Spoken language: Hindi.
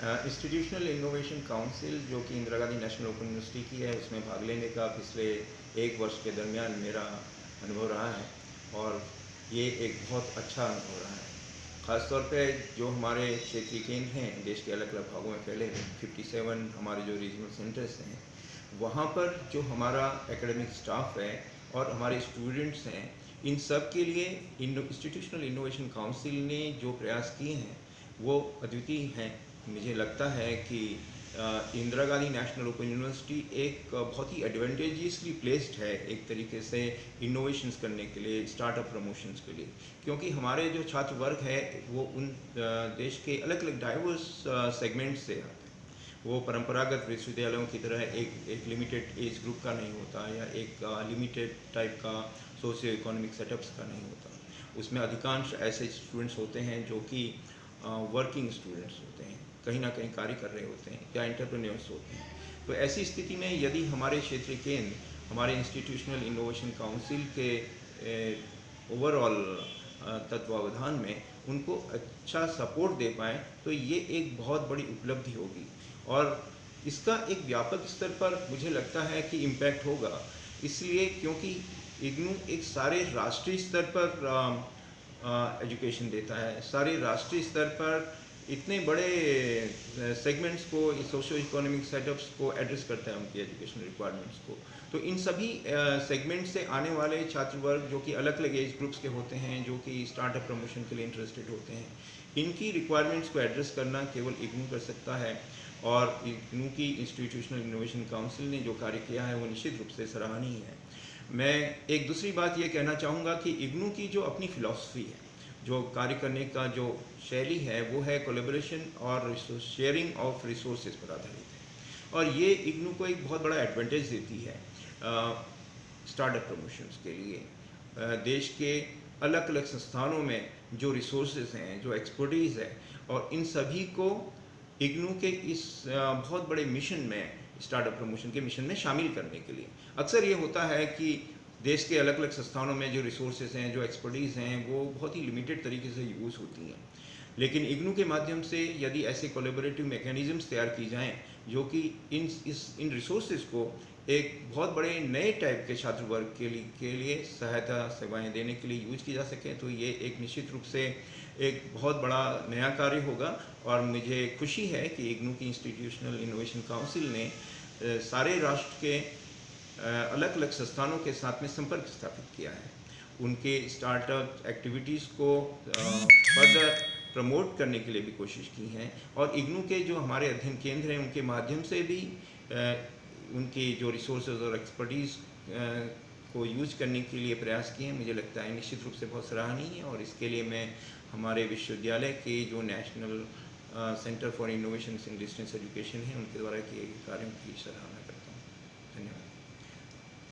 इंस्टीट्यूशनल इनोवेशन काउंसिल जो कि Indira Gandhi national open university की है, उसमें भाग लेने का पिछले 1 वर्ष के दरमियान मेरा अनुभव रहा है और ये एक बहुत अच्छा अनुभव रहा है। ख़ासतौर पे जो हमारे क्षेत्रीय केंद्र हैं देश के अलग अलग भागों में फैले हैं, 57 हमारे जो रीजनल सेंटर्स हैं, वहाँ पर जो हमारा एकेडमिक स्टाफ है और हमारे स्टूडेंट्स हैं, इन सब के लिए इंस्टीट्यूशनल इनोवेशन काउंसिल ने जो प्रयास किए हैं वो अद्वितीय हैं। मुझे लगता है कि Indira Gandhi national open university एक बहुत ही एडवांटेजियसली प्लेस्ड है एक तरीके से इनोवेशंस करने के लिए, स्टार्टअप प्रमोशंस के लिए, क्योंकि हमारे जो छात्र वर्ग है वो उन देश के अलग अलग डाइवर्स सेगमेंट से आते हैं। वो परंपरागत विश्वविद्यालयों की तरह एक लिमिटेड एज ग्रुप का नहीं होता या एक लिमिटेड टाइप का सोशियो इकोनॉमिक सेटअप्स का नहीं होता। उसमें अधिकांश ऐसे स्टूडेंट्स होते हैं जो कि वर्किंग स्टूडेंट्स होते हैं, कहीं ना कहीं कार्य कर रहे होते हैं या एंटरप्रेन्योर्स होते हैं। तो ऐसी स्थिति में यदि हमारे क्षेत्रीय केंद्र हमारे इंस्टीट्यूशनल इनोवेशन काउंसिल के ओवरऑल तत्वावधान में उनको अच्छा सपोर्ट दे पाएँ तो ये एक बहुत बड़ी उपलब्धि होगी और इसका एक व्यापक स्तर पर मुझे लगता है कि इम्पैक्ट होगा। इसलिए क्योंकि इग्नू एक सारे राष्ट्रीय स्तर पर एजुकेशन देता है, सारे राष्ट्रीय स्तर पर इतने बड़े सेगमेंट्स को, सोशो इकोनॉमिक सेटअप्स को एड्रेस करता है, उनकी एजुकेशनल रिक्वायरमेंट्स को। तो इन सभी सेगमेंट से आने वाले छात्र वर्ग जो कि अलग अलग एज ग्रुप्स के होते हैं, जो कि स्टार्टअप प्रमोशन के लिए इंटरेस्टेड होते हैं, इनकी रिक्वायरमेंट्स को एड्रेस करना केवल इग्नू कर सकता है। और इग्नू की इंस्टीट्यूशनल इनोवेशन काउंसिल ने जो कार्य किया है वो निश्चित रूप से सराहनीय है। मैं एक दूसरी बात ये कहना चाहूँगा कि इग्नू की जो अपनी फ़िलॉसफी है, जो कार्य करने का जो शैली है, वो है कोलैबोरेशन और शेयरिंग ऑफ रिसोर्सेज पर आधारित है और ये इग्नू को एक बहुत बड़ा एडवांटेज देती है स्टार्टअप प्रमोशंस के लिए। देश के अलग अलग संस्थानों में जो रिसोर्सेज हैं, जो एक्सपर्टीज़ है, और इन सभी को इग्नू के इस बहुत बड़े मिशन में, स्टार्टअप प्रमोशन के मिशन में शामिल करने के लिए। अक्सर ये होता है कि देश के अलग अलग संस्थानों में जो रिसोर्सेज हैं, जो एक्सपर्टीज़ हैं, वो बहुत ही लिमिटेड तरीके से यूज़ होती हैं। लेकिन इग्नू के माध्यम से यदि ऐसे कोलैबोरेटिव मैकेनिज़म्स तैयार की जाएँ जो कि इन रिसोर्सेज को एक बहुत बड़े नए टाइप के छात्र वर्ग के लिए सहायता सेवाएं देने के लिए यूज की जा सके, तो ये एक निश्चित रूप से एक बहुत बड़ा नया कार्य होगा। और मुझे खुशी है कि इग्नू की इंस्टीट्यूशनल इनोवेशन काउंसिल ने सारे राष्ट्र के अलग अलग संस्थानों के साथ में संपर्क स्थापित किया है, उनके स्टार्टअप एक्टिविटीज़ को फर्दर प्रमोट करने के लिए भी कोशिश की है और इग्नू के जो हमारे अध्ययन केंद्र हैं उनके माध्यम से भी उनकी जो रिसोर्सेज और एक्सपर्टीज़ को यूज करने के लिए प्रयास किए हैं। मुझे लगता है निश्चित रूप से बहुत सराहनीय है और इसके लिए मैं हमारे विश्वविद्यालय के जो national centre for innovation in distance education है, उनके द्वारा किए गए कार्यों की सराहना करता हूँ। धन्यवाद।